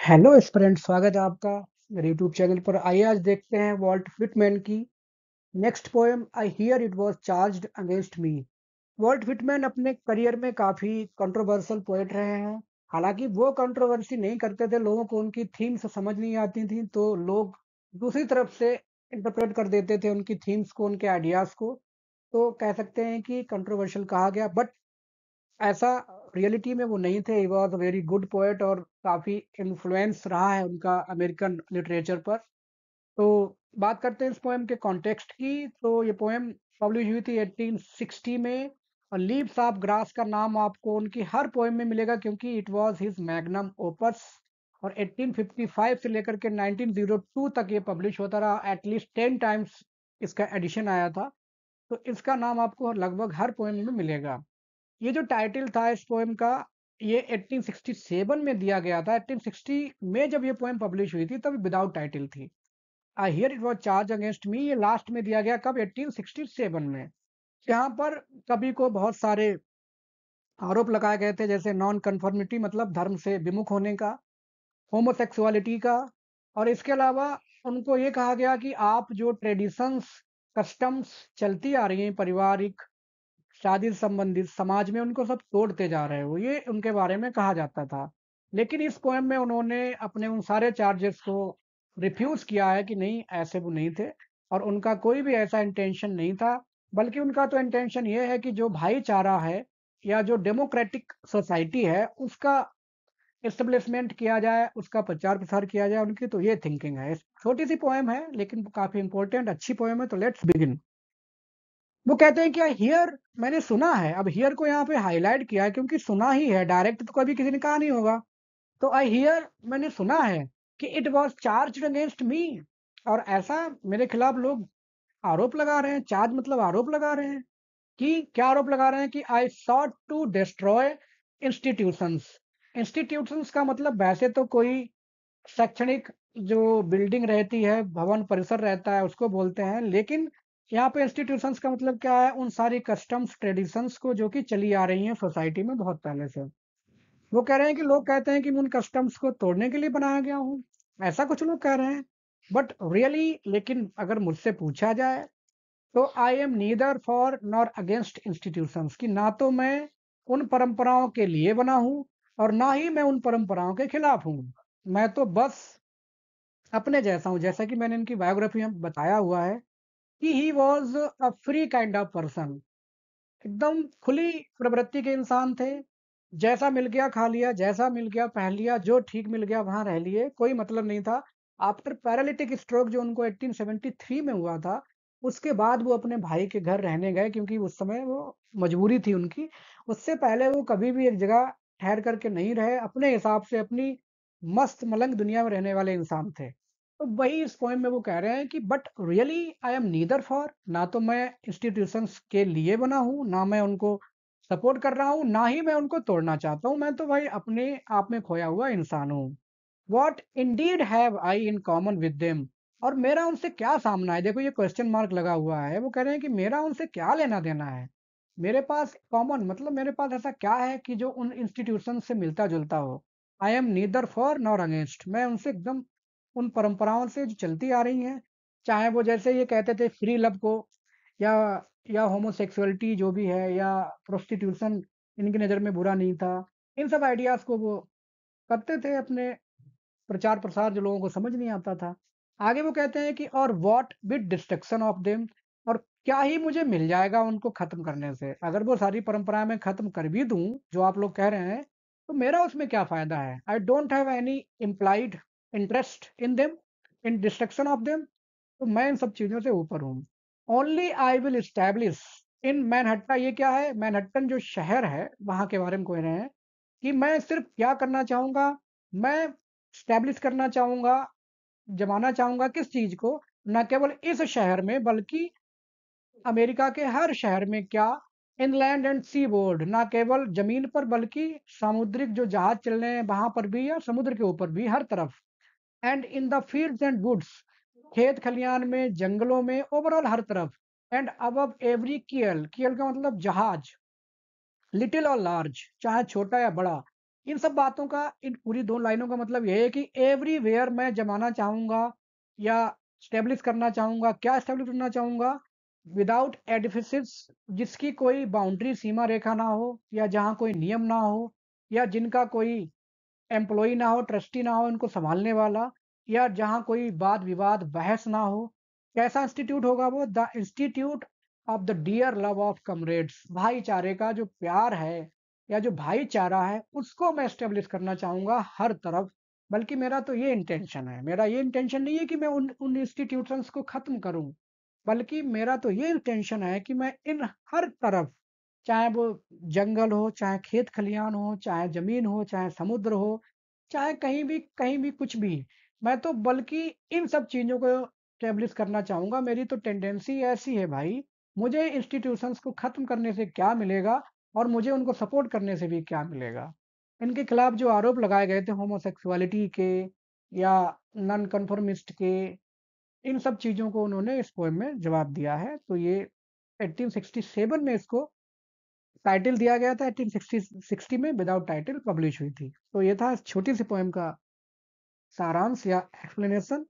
Hello student, स्वागत है आपका मेरे यूट्यूब चैनल पर। आइए आज देखते हैं वॉल्ट व्हिटमैन की next poem, I hear it was charged against me. Walt Whitman अपने करियर में काफ़ी कंट्रोवर्शियल पोएट रहे हैं। हालांकि वो कंट्रोवर्सी नहीं करते थे, लोगों को उनकी थीम्स समझ नहीं आती थी तो लोग दूसरी तरफ से इंटरप्रेट कर देते थे उनकी थीम्स को, उनके आइडियाज़ को। तो कह सकते हैं कि कंट्रोवर्शियल कहा गया, बट ऐसा रियलिटी में वो नहीं थे। He was a very good poet और काफ़ी इन्फ्लुएंस रहा है उनका अमेरिकन लिटरेचर पर। तो बात करते हैं इस पोएम के कॉन्टेक्स्ट की। तो ये पोएम पब्लिश हुई थी 1860 में, और लीव्स ऑफ ग्रास का नाम आपको उनकी हर पोएम में मिलेगा क्योंकि it was his magnum opus. और 1855 से लेकर के 1902 तक ये पब्लिश होता रहा। एटलीस्ट 10 टाइम्स इसका एडिशन आया था। तो इसका नाम आपको लगभग हर पोएम में मिलेगा। ये जो टाइटल था इस पोएम का, ये 1867 में दिया गया था। 1860 में जब ये पोएम पब्लिश हुई थी तब विदाउट टाइटल थी। आई hear it was charge against me, ये लास्ट में दिया गया कब, 1867 में। यहाँ पर कवि को बहुत सारे आरोप लगाए गए थे, जैसे नॉन कन्फर्मिटी मतलब धर्म से विमुख होने का, होमोसेक्सुअलिटी का, और इसके अलावा उनको ये कहा गया कि आप जो ट्रेडिशंस, कस्टम्स चलती आ रही हैं पारिवारिक, शादी संबंधित समाज में, उनको सब तोड़ते जा रहे हो, ये उनके बारे में कहा जाता था। लेकिन इस पोएम में उन्होंने अपने उन सारे चार्जेस को रिफ्यूज किया है कि नहीं, ऐसे वो नहीं थे और उनका कोई भी ऐसा इंटेंशन नहीं था। बल्कि उनका तो इंटेंशन ये है कि जो भाईचारा है या जो डेमोक्रेटिक सोसाइटी है उसका एस्टेब्लिशमेंट किया जाए, उसका प्रचार प्रसार किया जाए। उनकी तो ये थिंकिंग है। छोटी सी पोएम है लेकिन काफी इंपॉर्टेंट अच्छी पोएम है। तो लेट्स बिगिन। वो कहते हैं कि हियर, मैंने सुना है। अब हियर को यहाँ पे हाईलाइट किया है क्योंकि सुना ही है, डायरेक्ट तो कभी किसी ने कहा नहीं होगा। तो आई हियर, मैंने सुना है कि इट वाज चार्ज्ड अगेंस्ट मी, और ऐसा मेरे खिलाफ लोग आरोप लगा रहे हैं। चार्ज मतलब आरोप लगा रहे हैं। कि क्या आरोप लगा रहे हैं कि I sought to destroy institutions. Institutions का मतलब वैसे तो कोई शैक्षणिक जो बिल्डिंग रहती है, भवन परिसर रहता है, उसको बोलते हैं। लेकिन यहाँ पे इंस्टीट्यूशंस का मतलब क्या है, उन सारी कस्टम्स ट्रेडिशंस को जो कि चली आ रही हैं सोसाइटी में बहुत पहले से। वो कह रहे हैं कि लोग कहते हैं कि मैं उन कस्टम्स को तोड़ने के लिए बनाया गया हूँ, ऐसा कुछ लोग कह रहे हैं। बट रियली, लेकिन अगर मुझसे पूछा जाए तो I am neither for nor against institutions, कि ना तो मैं उन परंपराओं के लिए बना हूँ और ना ही मैं उन परंपराओं के खिलाफ हूँ। मैं तो बस अपने जैसा हूँ। जैसा कि मैंने इनकी बायोग्राफी में बताया हुआ है कि he was a free kind of person, एकदम खुली प्रवृत्ति के इंसान थे। जैसा मिल गया खा लिया, जैसा मिल गया पहन लिया, जो ठीक मिल गया वहां रह लिए, कोई मतलब नहीं था। आफ्टर पैरालिटिक स्ट्रोक जो उनको 1873 में हुआ था, उसके बाद वो अपने भाई के घर रहने गए क्योंकि उस समय वो मजबूरी थी उनकी। उससे पहले वो कभी भी एक जगह ठहर करके नहीं रहे, अपने हिसाब से अपनी मस्त मलंग दुनिया में रहने वाले इंसान थे। तो वही इस पोएम में वो कह रहे हैं कि but really I am neither for, ना तो मैं इंस्टीट्यूशंस के लिए बना हूँ, ना मैं उनको सपोर्ट कर रहा हूँ, ना ही मैं उनको तोड़ना चाहता हूँ। मैं तो भाई अपने आप में खोया हुआ इंसान हूँ। What Indeed have I in common with them, और मेरा उनसे क्या सामना है। देखो ये क्वेश्चन मार्क लगा हुआ है। वो कह रहे हैं कि मेरा उनसे क्या लेना देना है। मेरे पास कॉमन मतलब मेरे पास ऐसा क्या है कि जो उन इंस्टीट्यूशन से मिलता जुलता हो। I am neither for nor against, मैं उनसे एकदम उन परंपराओं से जो चलती आ रही हैं, चाहे वो जैसे ये कहते थे फ्री लव को, या होमोसेक्सुअलिटी जो भी है, या प्रोस्टिट्यूशन इनकी नज़र में बुरा नहीं था। इन सब आइडियाज़ को वो करते थे अपने प्रचार प्रसार, जो लोगों को समझ नहीं आता था। आगे वो कहते हैं कि और what with destruction of them, और क्या ही मुझे मिल जाएगा उनको खत्म करने से। अगर वो सारी परंपराएं मैं खत्म कर भी दूं जो आप लोग कह रहे हैं, तो मेरा उसमें क्या फायदा है। I don't have any implied interest in them, in destruction of them. तो मैं इन सब चीजों से ऊपर हूँ। Only I will establish in Manhattan, ये क्या है, मैनहट्टन जो शहर है वहां के बारे में कह रहे हैं कि मैं सिर्फ क्या करना चाहूंगा, मैं स्टैब्लिश करना चाहूंगा, जमाना चाहूंगा किस चीज को, न केवल इस शहर में बल्कि अमेरिका के हर शहर में। क्या, इनलैंड एंड सी बोर्ड, ना केवल जमीन पर बल्कि सामुद्रिक जो जहाज चल रहे हैं वहां पर भी, या समुद्र के ऊपर भी, हर तरफ। And in the fields and woods, खेत खलियान में, जंगलों में, ओवरऑल हर तरफ। एंड अबव एवरी कियल, कियल का मतलब जहाज, लिटिल और लार्ज, चाहे छोटा या बड़ा, इन सब बातों का, इन पूरी 2 लाइनों का मतलब ये है कि एवरीवेयर मैं जमाना चाहूँगा या एस्टेब्लिश करना चाहूँगा। क्या एस्टेब्लिश करना चाहूँगा? विदाउट एडिफिसिस, जिसकी कोई बाउंड्री सीमा रेखा ना हो, या जहाँ कोई नियम ना हो, या जिनका कोई एम्प्लॉयी ना हो, ट्रस्टी ना हो इनको सँभालने वाला, या जहाँ कोई वाद-विवाद, बहस ना हो। कैसा इंस्टीट्यूट होगा वो? The institute of the dear love of comrades. भाईचारे का जो प्यार है या जो भाईचारा है, उसको मैं एस्टेब्लिश करना चाहूँगा हर तरफ। बल्कि मेरा तो ये इंटेंशन है, मेरा ये इंटेंशन नहीं है कि मैं उन उन इंस्टीट्यूशंस को ख़त्म करूँ, बल्कि मेरा तो ये इंटेंशन है कि मैं इन हर तरफ, चाहे वो जंगल हो, चाहे खेत खलियान हो, चाहे ज़मीन हो, चाहे समुद्र हो, चाहे कहीं भी कुछ भी, मैं तो बल्कि इन सब चीज़ों को एस्टेब्लिश करना चाहूँगा। मेरी तो टेंडेंसी ऐसी है भाई, मुझे इंस्टीट्यूशंस को ख़त्म करने से क्या मिलेगा और मुझे उनको सपोर्ट करने से भी क्या मिलेगा? इनके खिलाफ जो आरोप लगाए गए थे होमोसेक्सुअलिटी के या नॉन कन्फर्मिस्ट के, इन सब चीज़ों को उन्होंने इस पोएम में जवाब दिया है। तो ये 1867 में इसको टाइटल दिया गया था, 1860 में विदाउट टाइटल पब्लिश हुई थी। तो ये था छोटी सी पोएम का सारांश या एक्सप्लेनेशन।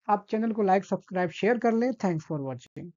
आप चैनल को लाइक, सब्सक्राइब, शेयर कर लें। Thanks for watching.